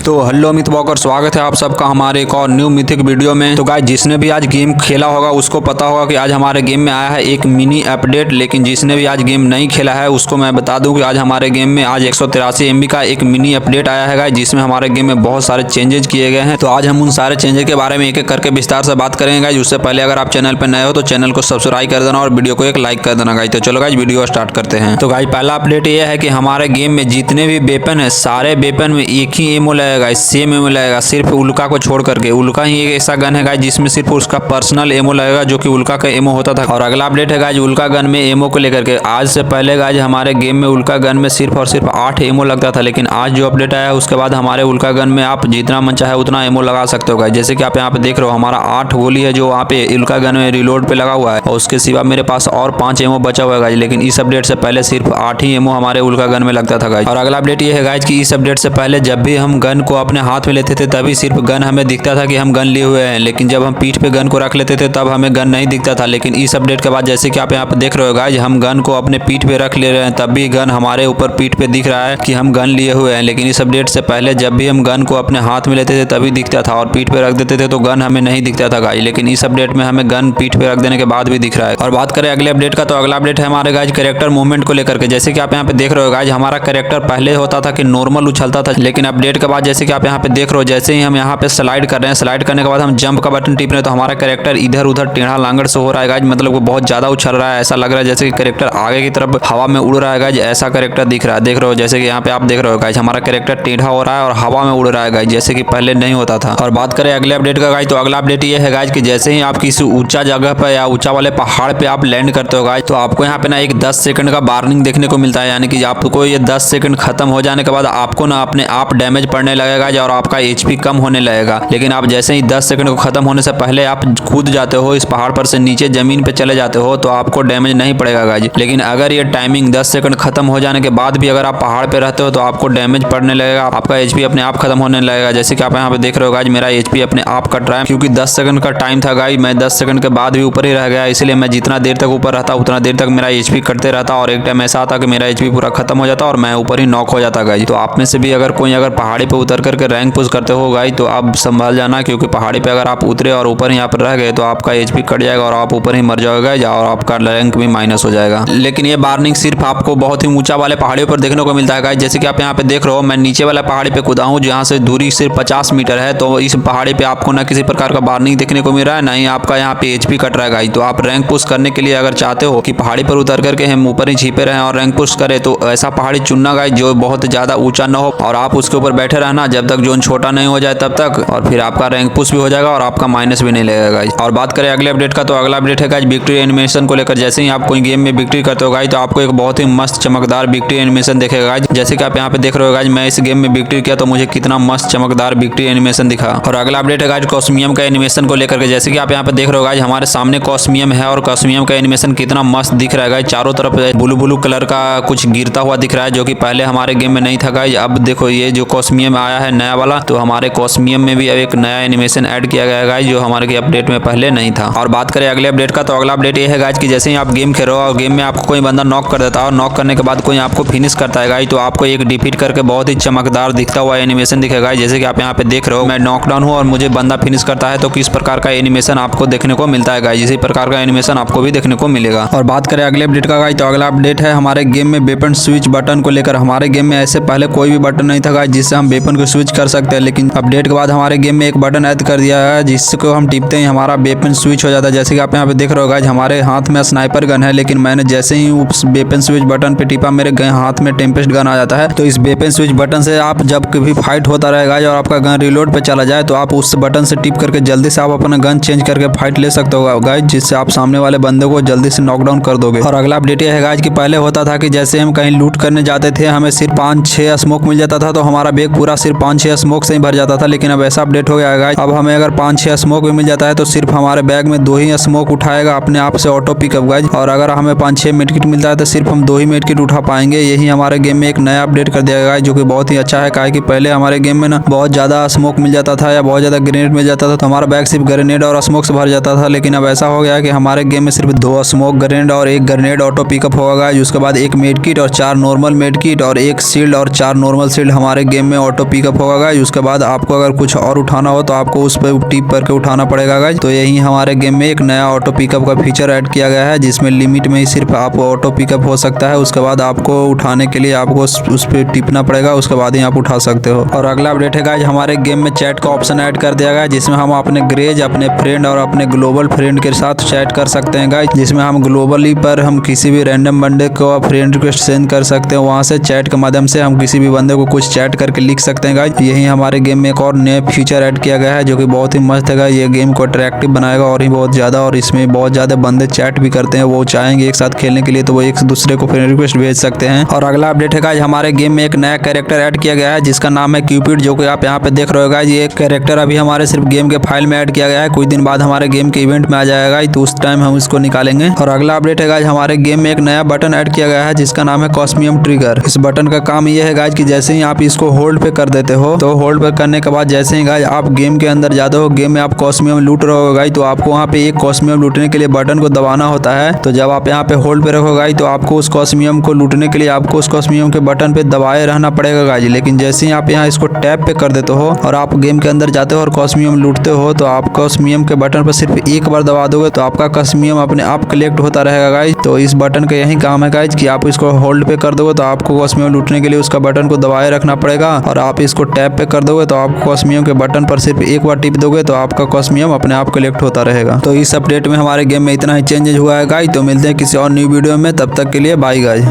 तो hello Amit walker, स्वागत है आप सबका हमारे एक और न्यू मिथिक वीडियो में। तो गाइस, जिसने भी आज गेम खेला होगा उसको पता होगा कि आज हमारे गेम में आया है एक मिनी अपडेट। लेकिन जिसने भी आज गेम नहीं खेला है उसको मैं बता दूं कि आज हमारे गेम में आज 183 MB का एक मिनी अपडेट आया है गाइस, जिसमें हमारे गेम में बहुत सारे चेंजेस किए गए हैं। तो आज हम उन सारे चेंजेस के बारे में एक एक करके विस्तार से बात करेंगे गाइस। उससे पहले अगर आप चैनल पर नए हो तो चैनल को सब्सक्राइब कर देना और वीडियो को एक लाइक कर देना गाइस। तो चलो गाइस, वीडियो स्टार्ट करते हैं। तो गाइस, पहला अपडेट ये है कि हमारे गेम में जितने भी वेपन है सारे वेपन में एक ही एमओ लगेगा, सेम एमओ लगेगा, सिर्फ उल्का को छोड़ करके। उल्का ही एक ऐसा गन है गाइस जिसमें सिर्फ उसका पर्सनल एमओ लगेगा, जो कि उल्का का एमओ होता था। और अगला अपडेट है गाइस उल्का गन में एमओ को लेकर के। आज से पहले गाइस हमारे गेम में उल्का गन में सिर्फ और सिर्फ 8 एमओ लगता था, लेकिन आज जो अपडेट आया है उसके बाद हमारे उल्का गन में आप जितना मन चाहे उतना एमओ लगा सकते हो गाइस। जैसे कि आप यहाँ पे देख रहे हो, हमारा 8 गोली है जो वहाँ पे उल्का गन में रिलोड पे लगा हुआ है, और उसके सिवा मेरे पास और 5 एमओ बचा हुआ है गाइस। लेकिन इस अपडेट से पहले सिर्फ 8 ही एमओ हमारे उल्का गन में लगता था गाइस। और अगला अपडेट ये है गाइस कि इस अपडेट से पहले जब भी हम गन को अपने हाथ में लेते थे तभी सिर्फ गन हमें दिखता था कि हम गन लिए हुए हैं, लेकिन जब हम पीठ पे गन को रख लेते थे तब हमें गन नहीं दिखता था। लेकिन इस अपडेट के बाद जैसे कि आप यहाँ पे देख रहे हो गाइस, हम गन को अपने पीठ पे रख ले रहे हैं तब भी गन हमारे ऊपर पीठ पे दिख रहा है कि हम गन लिए हुए हैं। लेकिन इस अपडेट से पहले जब भी हम गन को अपने हाथ में लेते थे तभी दिखता था, और पीठ पे रख देते थे तो गन हमें नहीं दिखता था गाइस। लेकिन इस अपडेट में हमें गन पीठ पे रख देने के बाद भी दिख रहा है। और बात करें अगले अपडेट का, तो अगला अपडेट है हमारे गाइस कैरेक्टर मूवमेंट को लेकर के। जैसे कि आप यहाँ पे देख रहे हो गाइस, हमारा कैरेक्टर पहले होता था कि नॉर्मल उछलता था, लेकिन अपडेट के बाद जैसे कि आप यहाँ पे देख रहे हो, जैसे ही हम यहाँ पे स्लाइड कर रहे हैं, स्लाइड करने के बाद हम जंप का बटन टिप रहे हैं तो हमारा कैरेक्टर इधर उधर टेढ़ा लांगड़ से हो रहा है गाइस। मतलब वो बहुत ज्यादा उछल रहा है, ऐसा लग रहा है जैसे कि कैरेक्टर आगे की तरफ हवा में उड़ रहा है गाइस। ऐसा कैरेक्टर दिख रहा है, देख रहे हो जैसे कि यहाँ पे आप देख रहे हो गाइस, हमारा कैरेक्टर टेढ़ा हो रहा है और हवा में उड़ रहा है गाइस, जैसे कि पहले नहीं होता था। और बात करें अगले अपडेट का गाइस, तो अगला अपडेट ये है गाइस कि जैसे ही आप किसी ऊंचा जगह पर या ऊंचा वाले पहाड़ पे आप लैंड करते हो गाइस, तो आपको यहाँ पे ना एक 10 सेकंड का वार्निंग देखने को मिलता है। यानी कि आपको ये 10 सेकंड खत्म हो जाने के बाद आपको ना अपने आप डैमेज पड़ने लगेगा और आपका HP कम होने लगेगा। लेकिन आप जैसे ही 10 सेकंड को खत्म होने से पहले आप कूद जाते हो इस पहाड़ पर से नीचे जमीन पे चले जाते हो तो आपको डैमेज नहीं पड़ेगा गाइस। लेकिन अगर ये टाइमिंग 10 सेकंड खत्म हो जाने के बाद भी अगर आप पहाड़ पे रहते हो तो आपको डैमेज पड़ने लगेगा, आपका HP अपने आप खत्म होने लगेगा। जैसे कि आप यहाँ पे देख रहे हो गाइस, मेरा HP अपने आप कट रहा है क्योंकि 10 सेकंड का टाइम था गाइस। मैं 10 सेकंड के बाद भी ऊपर ही रह गया, इसलिए मैं जितना देर तक ऊपर रहता उतना देर तक मेरा HP कटते रहता, और एक टाइम ऐसा आता कि मेरा HP पूरा खत्म हो जाता और मैं ऊपर ही नॉक हो जाता गाइस। तो आप में से भी अगर कोई पहाड़ी पे उतर करके रैंक पुश करते हो गाइस तो आप संभाल जाना, क्योंकि पहाड़ी पे अगर आप उतरे और ऊपर यहाँ पर रह गए तो आपका HP कट जाएगा और आप ऊपर ही मर जाओगे और आपका रैंक भी माइनस हो जाएगा। लेकिन ये वार्निंग सिर्फ आपको बहुत ही ऊंचा वाले पहाड़ियों पर देखने को मिलता है गाइस। जैसे कि आप यहाँ पे देख रहे हो, मैं नीचे वाला पहाड़ी पे कूदा हूँ जहाँ से दूरी सिर्फ 50 मीटर है, तो इस पहाड़ी पे आपको ना किसी प्रकार का वार्निंग देखने को मिल रहा है, ना ही आपका यहाँ पे HP कट रहा है गाइस। तो आप रैंक पुश करने के लिए अगर चाहते हो कि पहाड़ी पर उतर करके हम ऊपर ही छिपे रहें और रैंक पुश करें, तो ऐसा पहाड़ी चुनना गाइस जो बहुत ज्यादा ऊंचा ना हो, और आप उसके ऊपर बैठे रहना जब तक जोन छोटा नहीं हो जाए तब तक, और फिर आपका रैंक पुश भी हो जाएगा और आपका माइनस भी नहीं लगेगा गाइस। और बात करें अगले अपडेट का, तो अगला अपडेट है गाइस विक्ट्री एनिमेशन को लेकर। जैसे ही आप कोई गेम में विक्ट्री करते हो गाइस तो आपको एक बहुत ही मस्त चमकदार विक्ट्री एनिमेशन देखेगा गाइस। जैसे कि आप यहाँ पे देख रहे हो गाइस, मैं इस गेम में विक्ट्री किया तो मुझे कितना मस्त चमकदार विक्ट्री एनिमेशन दिखा। और अगला अपडेट है गाइस कॉस्मियम का एनिमेशन को लेकर के। जैसे कि आप यहाँ पे देख रहे हो गाइस, हमारे सामने कॉस्मियम है और कॉस्मियम का एनिमेशन कितना मस्त दिख रहा है गाइस। चारों तरफ ब्लू ब्लू कलर का कुछ गिरता हुआ दिख रहा है, जो कि पहले हमारे गेम में नहीं था गाइस। अब देखो ये जो कॉस्मियम आया है नया वाला, तो हमारे कॉस्मियम में भी अब एक नया एनिमेशन ऐड किया गया है गाइस, जो हमारे अपडेट में पहले नहीं था। और बात करें अगले अपडेट का, तो अगला अपडेट ये है गाइस कि जैसे ही आप गेम खेल रहे हो और गेम में आपको कोई बंदा नॉक कर देता है और नॉक करने के बाद कोई आपको फिनिश करता है गाइस, तो आपको एक डिफीट करके बहुत ही चमकदार दिखता हुआ एनिमेशन दिखेगा। जैसे कि आप यहाँ पे देख रहे हो, मैं नॉकडाउन हूँ और मुझे बंदा फिनिश करता है तो किस प्रकार का एनिमेशन आपको देखने को मिलता है गाइस, इसी प्रकार का एनिमेशन आपको भी देखने को मिलेगा। और बात करें अगले अपडेट का गाइस, तो अगला अपडेट है हमारे गेम में वेपन स्विच बटन को लेकर। हमारे गेम में ऐसे पहले कोई भी बटन नहीं था गाइस जिससे हम वेपन को स्विच कर सकते हैं, लेकिन अपडेट के बाद हमारे गेम में एक बटन ऐड कर दिया है जिसको हम टिपते ही हमारा वेपन स्विच हो जाता है। जैसे कि आप यहाँ पे देख रहे हो गाइस, हमारे हाथ में स्नाइपर गन है, लेकिन मैंने जैसे ही उस वेपन स्विच बटन पे टिपा मेरे हाथ में टेम्पेस्ट गन आ जाता है। तो इस वेपन स्विच बटन से आप जब कभी फाइट होता रहेगा और आपका गन रिलोड पे चला जाए तो आप उस बटन से टिप करके जल्दी से आप अपना गन चेंज करके फाइट ले सकते हो गाइस, जिससे आप सामने वाले बंदे को जल्दी से नॉकडाउन कर दोगे। और अगला अपडेट यह है गाइस कि पहले होता था कि जैसे हम कहीं लूट करने जाते थे हमें सिर्फ 5-6 स्मोक मिल जाता था, तो हमारा बैग पूरा सिर्फ 5-6 स्मोक से ही भर जाता था। लेकिन अब ऐसा अपडेट हो गया है गाइस, अब हमें अगर 5-6 स्मोक भी मिल जाता है तो सिर्फ हमारे बैग में 2 ही स्मोक उठाएगा अपने आप से ऑटो पिकअप गाइस। और अगर हमें 5-6 मेडकिट मिलता है तो सिर्फ हम 2 ही मेडकिट उठा पाएंगे। यही हमारे गेम में एक नया अपडेट कर दिया गया है जो कि बहुत ही अच्छा है, काहे कि पहले हमारे गेम में ना बहुत ज्यादा स्मोक मिल जाता था या बहुत ज्यादा ग्रेनेड मिल जाता था, तो हमारा बैग सिर्फ ग्रेनेड और स्मोक से भर जाता था। लेकिन अब ऐसा हो गया है कि हमारे गेम में सिर्फ 2 स्मोक ग्रेनेड और 1 ग्रेनेड ऑटो पिकअप होगा, उसके बाद 1 मेडकिट और 4 नॉर्मल मेडकिट और 1 शील्ड और 4 नॉर्मल शील्ड हमारे गेम में ऑटो पिकअप होगा गाइज। उसके बाद आपको अगर कुछ और उठाना हो तो आपको उस पर टिप करके उठाना पड़ेगा गाइज। तो यही हमारे गेम में एक नया ऑटो पिकअप का फीचर ऐड किया गया है, जिसमें लिमिट में ही सिर्फ आप ऑटो पिकअप हो सकता है। उसके बाद आपको उठाने के लिए आपको उस पर टिपना पड़ेगा, उसके बाद ही आप उठा सकते हो। और अगला अपडेट है गाइज, हमारे गेम में चैट का ऑप्शन ऐड कर दिया गया है, जिसमें हम अपने ग्रेज, अपने फ्रेंड और अपने ग्लोबल फ्रेंड के साथ चैट कर सकते हैं गाइज। जिसमें हम ग्लोबली पर हम किसी भी रैंडम बंदे को फ्रेंड रिक्वेस्ट सेंड कर सकते हैं। वहां से चैट के माध्यम से हम किसी भी बंदे को कुछ चैट करके लिख सकते हैं गाइज। यही हमारे गेम में एक और नया फीचर ऐड किया गया है, जो कि बहुत ही मस्त है गाइज। ये गेम को अट्रैक्टिव बनाएगा और ही बहुत ज्यादा, और इसमें बहुत ज्यादा बंदे चैट भी करते हैं। वो चाहेंगे एक साथ खेलने के लिए तो वो एक दूसरे को फ्रेंड रिक्वेस्ट भेज सकते हैं। और अगला अपडेट है गाइज, हमारे गेम में एक नया कैरेक्टर ऐड किया गया है, जिसका नाम है क्यूपिड, जो कि आप यहाँ पे देख रहे हो गाइज। ये कैरेक्टर अभी हमारे सिर्फ गेम के फाइल में ऐड किया गया है, कुछ दिन बाद हमारे गेम के इवेंट में आ जाएगा, तो उस टाइम हम इसको निकालेंगे। और अगला अपडेट है गाइज, हमारे गेम में एक नया बटन ऐड किया गया है, जिसका नाम है कॉस्मियम ट्रिगर। इस बटन का काम ये है गाइज कि जैसे ही आप इसको होल्ड पे कर देते हो, तो होल्ड पे करने के बाद जैसे ही गाइज आप गेम के अंदर जाते हो, गेम में आप कॉस्मियम लूट रहे हो गाइज, तो आपको वहाँ पे एक कॉस्मियम लूटने के लिए बटन को दबाना होता है। तो जब आप यहाँ पे होल्ड पे रखो गाइज, तो आपको उस कॉस्मियम को लूटने के लिए आपको उस कॉस्मियम के बटन पे दबाए रहना पड़ेगा गाइज। लेकिन जैसे ही आप यहाँ इसको टैप पे कर देते हो और आप गेम के अंदर जाते हो और कॉस्मियम लूटते हो, तो आप कॉस्मियम के बटन पर सिर्फ एक बार दबा दोगे तो आपका कॉस्मियम अपने आप कलेक्ट होता रहेगा गाइज। तो इस बटन का यही काम है गाइज कि आप इसको होल्ड पे कर दोगे तो आपको कॉस्मियम लूटने के लिए उसका बटन को दबाए रखना पड़ेगा, और आप इसको टैप पे कर दोगे तो आप कॉस्मियम के बटन पर सिर्फ एक बार टिप दोगे तो आपका कॉस्मियम अपने आप कलेक्ट होता रहेगा। तो इस अपडेट में हमारे गेम में इतना ही चेंजेस हुआ है गाइज। तो मिलते हैं किसी और न्यू वीडियो में, तब तक के लिए बाय गाइज।